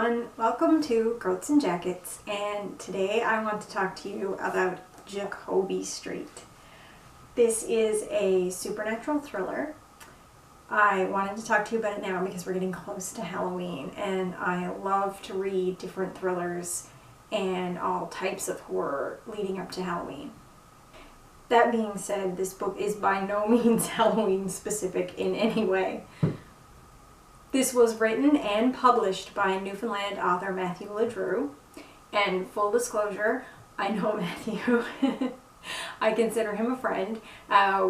everyone, welcome to Goats and Jackets, and today I want to talk to you about Jacobi Street. This is a supernatural thriller. I wanted to talk to you about it now because we're getting close to Halloween, and I love to read different thrillers and all types of horror leading up to Halloween. That being said, this book is by no means Halloween specific in any way. This was written and published by Newfoundland author Matthew LaDrew, and full disclosure, I know Matthew. I consider him a friend,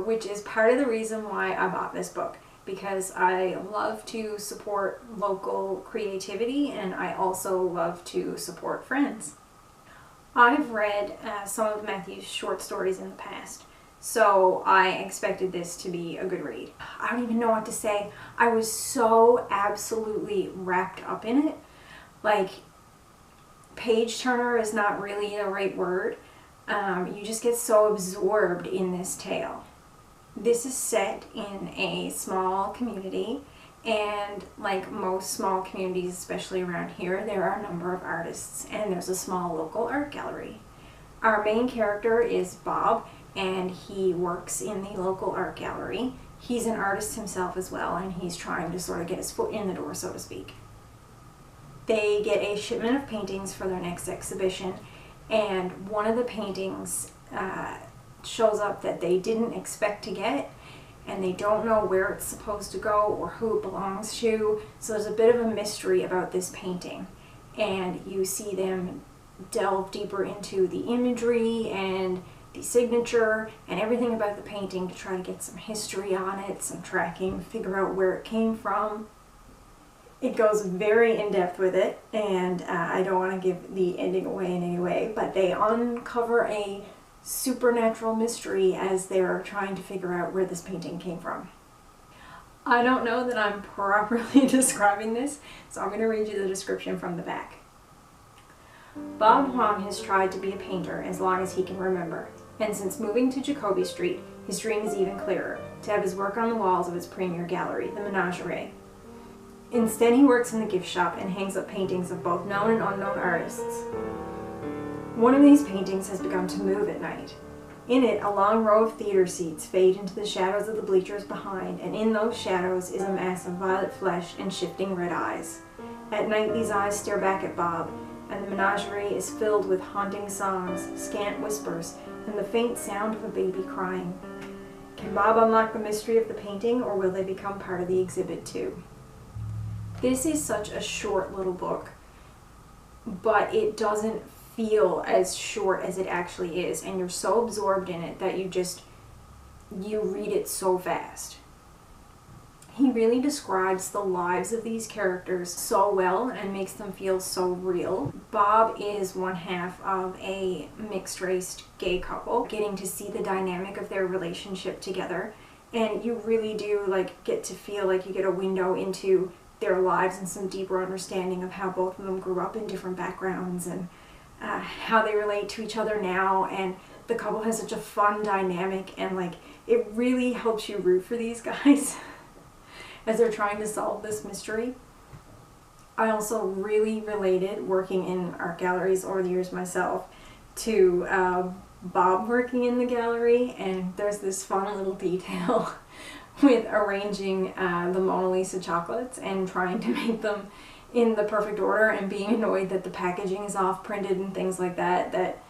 which is part of the reason why I bought this book, because I love to support local creativity and I also love to support friends. I've read some of Matthew's short stories in the past, so I expected this to be a good read. I don't even know what to say. I was so absolutely wrapped up in it. Like, page turner is not really the right word. You just get so absorbed in this tale. This is set in a small community, and like most small communities, especially around here, there are a number of artists and there's a small local art gallery. Our main character is Bob, and he works in the local art gallery. He's an artist himself as well, and he's trying to sort of get his foot in the door, so to speak. They get a shipment of paintings for their next exhibition, and one of the paintings shows up that they didn't expect to get, and they don't know where it's supposed to go or who it belongs to, so there's a bit of a mystery about this painting, and you see them delve deeper into the imagery and the signature and everything about the painting to try to get some history on it, some tracking, figure out where it came from. It goes very in-depth with it, and I don't want to give the ending away in any way, but they uncover a supernatural mystery as they're trying to figure out where this painting came from. I don't know that I'm properly describing this, so I'm going to read you the description from the back. Bob Huang has tried to be a painter as long as he can remember, and since moving to Jacobi Street, his dream is even clearer, to have his work on the walls of his premier gallery, the Menagerie. Instead, he works in the gift shop and hangs up paintings of both known and unknown artists. One of these paintings has begun to move at night. In it, a long row of theater seats fade into the shadows of the bleachers behind, and in those shadows is a mass of violet flesh and shifting red eyes. At night, these eyes stare back at Bob, and the menagerie is filled with haunting songs, scant whispers, and the faint sound of a baby crying. Can Bob unlock the mystery of the painting, or will they become part of the exhibit too? This is such a short little book, but it doesn't feel as short as it actually is, and you're so absorbed in it that you read it so fast. He really describes the lives of these characters so well and makes them feel so real. Bob is one half of a mixed-race gay couple, getting to see the dynamic of their relationship together, and you really do get to feel like you get a window into their lives and some deeper understanding of how both of them grew up in different backgrounds and how they relate to each other now, and the couple has such a fun dynamic, and it really helps you root for these guys as they're trying to solve this mystery. I also really related, working in art galleries over the years myself, to Bob working in the gallery, and there's this fun little detail with arranging the Mona Lisa chocolates and trying to make them in the perfect order and being annoyed that the packaging is off printed and things like that,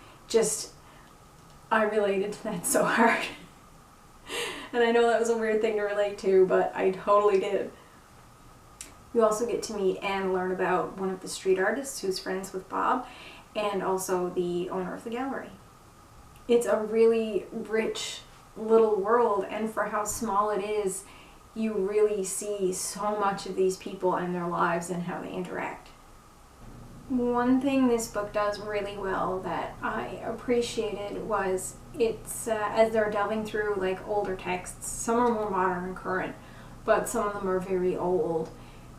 I related to that so hard. And I know that was a weird thing to relate to, but I totally did. You also get to meet and learn about one of the street artists who's friends with Bob, and also the owner of the gallery. It's a really rich little world, and for how small it is, you really see so much of these people and their lives and how they interact. One thing this book does really well that I appreciated was it's as they're delving through older texts, some are more modern and current, but some of them are very old,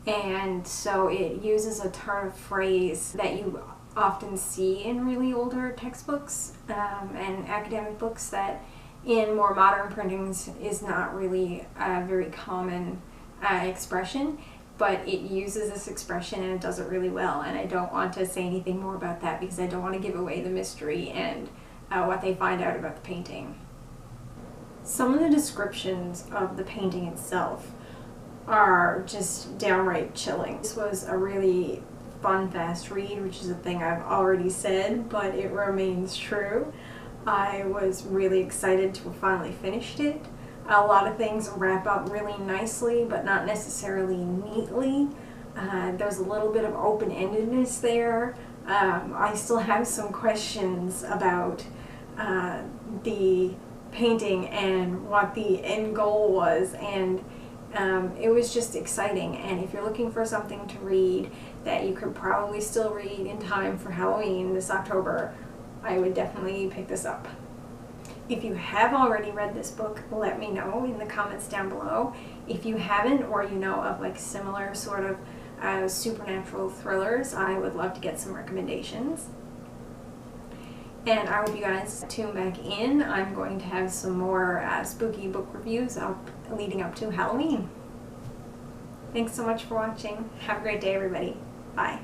and so it uses a turn of phrase that you often see in really older textbooks and academic books that in more modern printings is not really a very common expression, but it uses this expression and it does it really well, and I don't want to say anything more about that because I don't want to give away the mystery and what they find out about the painting. Some of the descriptions of the painting itself are just downright chilling. This was a really fun, fast read, which is a thing I've already said, but it remains true. I was really excited to have finally finished it. A lot of things wrap up really nicely, but not necessarily neatly. There's a little bit of open-endedness there. I still have some questions about the painting and what the end goal was, and it was just exciting. And if you're looking for something to read that you could probably still read in time for Halloween this October, I would definitely pick this up. If you have already read this book, let me know in the comments down below. If you haven't, or you know of like similar sort of supernatural thrillers, I would love to get some recommendations. And I hope you guys tune back in. I'm going to have some more spooky book reviews up leading up to Halloween. Thanks so much for watching. Have a great day, everybody. Bye.